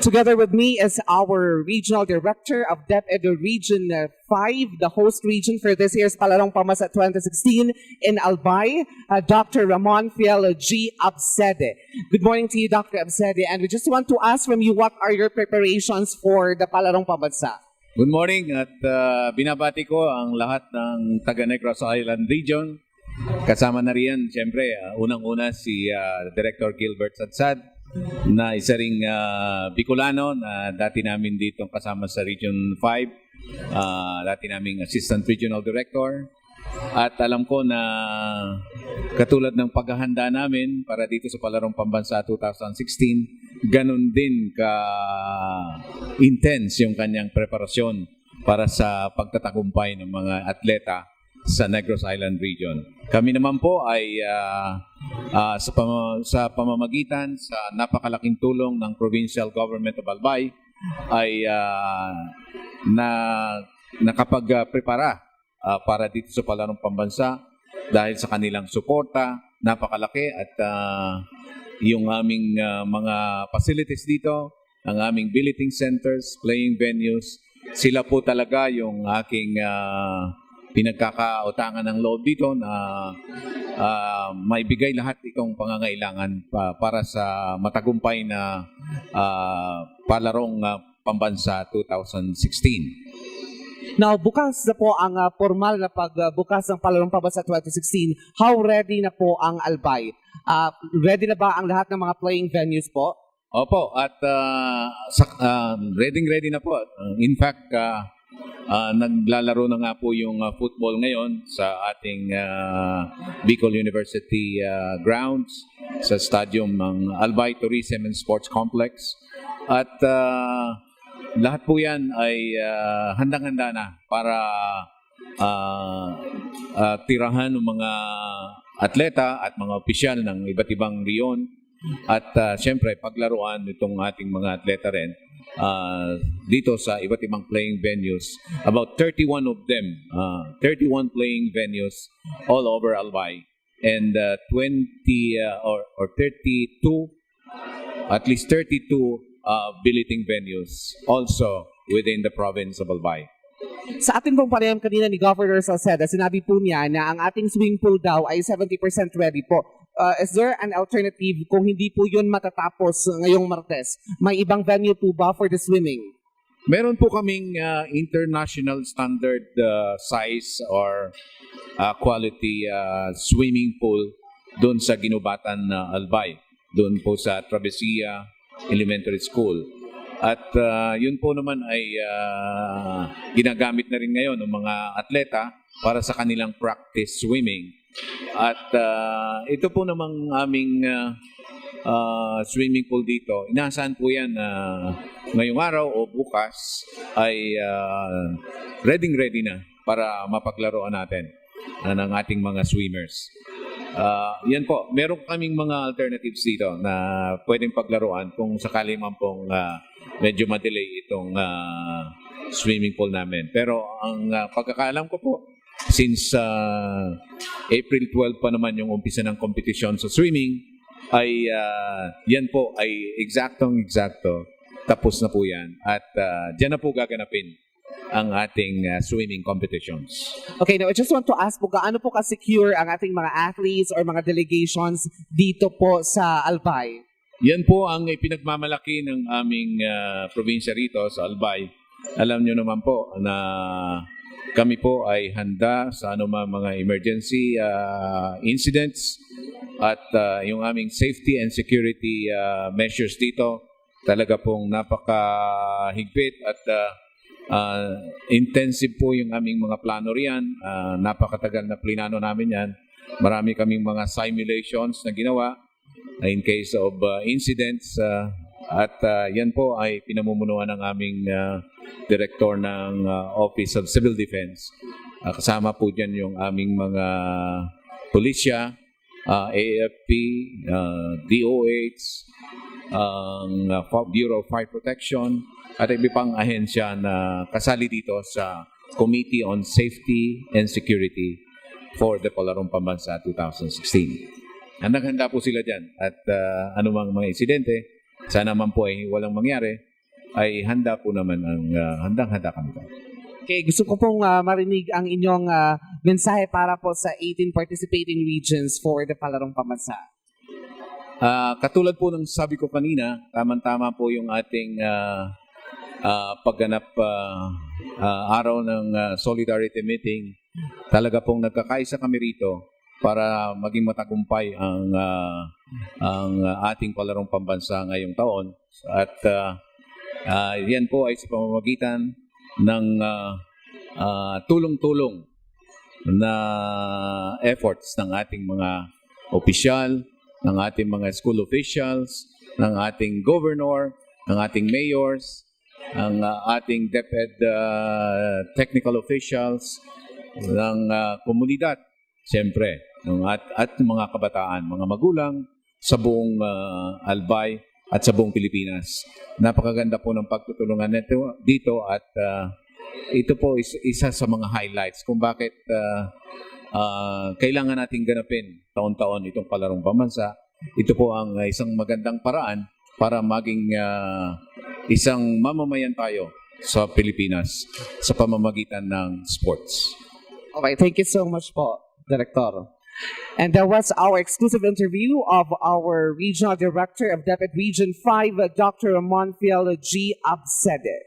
Together with me is our Regional Director of DepEd Region 5, the host region for this year's Palarong Pambansa 2016 in Albay, Dr. Ramon Fiel G. Absede. Good morning to you, Dr. Absede, and we just want to ask from you, what are your preparations for the Palarong Pambansa? Good morning at binabati ko ang lahat ng taga Negros Island Region. Kasama na riyan, siyempre, unang-una si Director Gilbert Sadsad, na isa ring Bicolano na dati namin dito kasama sa Region 5, dati naming Assistant Regional Director. At alam ko na katulad ng paghahanda namin para dito sa Palarong Pambansa 2016, ganun din ka-intense yung kanyang preparasyon para sa pagtatagumpay ng mga atleta sa Negros Island Region. Kami naman po ay sa pamamagitan sa napakalaking tulong ng Provincial Government of Albay ay nakapag-prepara para dito sa Palarong Pambansa dahil sa kanilang suporta, napakalaki at yung aming mga facilities dito, ang aming billeting centers, playing venues, sila po talaga yung aking pinagkakautangan ng loob dito na maibigay lahat itong pangangailangan para sa matagumpay na Palarong Pambansa 2016. Now, bukas na po ang formal na pagbukas ng Palarong Pambansa 2016. How ready na po ang Albay? Ready na ba ang lahat ng mga playing venues po? Opo, at ready na po. In fact, naglalaro na nga po yung football ngayon sa ating Bicol University grounds sa stadium ng Albay Tourism and Sports Complex. At lahat po yan ay handang-handa na para tirahan ng mga atleta at mga opisyal ng iba't ibang riyon. At siyempre, paglaruan itong ating mga atleta rin dito sa iba't ibang playing venues. About 31 of them, 31 playing venues all over Albay. And 32, at least 32 billeting venues also within the province of Albay. Sa ating pong panayam kanina ni Governor Salceda, sinabi po niya na ang ating swimming pool daw ay 70% ready po. Is there an alternative kung hindi po yun matatapos ngayong Martes? May ibang venue po ba for the swimming? Meron po kaming international standard size or quality swimming pool doon sa Ginubatan Albay, doon po sa Travessia Elementary School. At yun po naman ay ginagamit na rin ngayon ng mga atleta para sa kanilang practice swimming. At ito po namang aming swimming pool dito. Inaasahan po yan ngayong araw o bukas ay ready na para mapaglaruan natin ng ating mga swimmers. Yan po, meron kaming mga alternatives dito na pwedeng paglaruan kung sakali man pong medyo ma-delay itong swimming pool namin. Pero ang pagkakaalam ko po, since April 12 pa naman yung umpisa ng competition sa swimming, ay yan po ay eksakto tapos na po yan. At dyan na po gaganapin ang ating swimming competitions. Okay, now I just want to ask po, gaano po ka-secure ang ating mga athletes or mga delegations dito po sa Albay? Yan po ang ipinagmamalaki ng aming probinsya rito sa Albay. Alam nyo naman po na kami po ay handa sa anumang mga emergency incidents at yung aming safety and security measures dito talaga pong napakahigpit at intensive po yung aming mga plano riyan. Napakatagal na plinano namin yan. Marami kaming mga simulations na ginawa in case of incidents at yan po ay pinamumunuan ng aming Director ng Office of Civil Defense. Kasama po dyan yung aming mga pulisya, AFP, DOH, ang Bureau of Fire Protection, at iba pang ahensya na kasali dito sa Committee on Safety and Security for the Palarong Pambansa 2016. Handang-handa po sila dyan at anumang mga insidente, sana man po ay walang mangyari, ay handa po naman ang handang-handa kami. Okay, gusto ko pong marinig ang inyong mensahe para po sa 18 participating regions for the Palarong Pambansa. Katulad po ng sabi ko kanina, tama-tama po yung ating pagganap araw ng Solidarity Meeting. Talaga pong nagkakaisa kami rito para maging matagumpay ang ating Palarong Pambansa ngayong taon. At yan po ay sa pamamagitan ng tulong-tulong na efforts ng ating mga opisyal, ng ating mga school officials, ng ating governor, ng ating mayors, ang ating DepEd technical officials, ng komunidad, siyempre, at mga kabataan, mga magulang sa buong Albay at sa buong Pilipinas. Napakaganda po ng pagtutulungan nito dito at ito po isa sa mga highlights kung bakit kailangan nating ganapin taon-taon itong Palarong Pambansa. Ito po ang isang magandang paraan para maging isang mamamayan tayo sa Pilipinas sa pamamagitan ng sports. Okay, thank you so much po, Director. And that was our exclusive interview of our Regional Director of DepEd Region 5, Dr. Ramon Fiel G. Absede.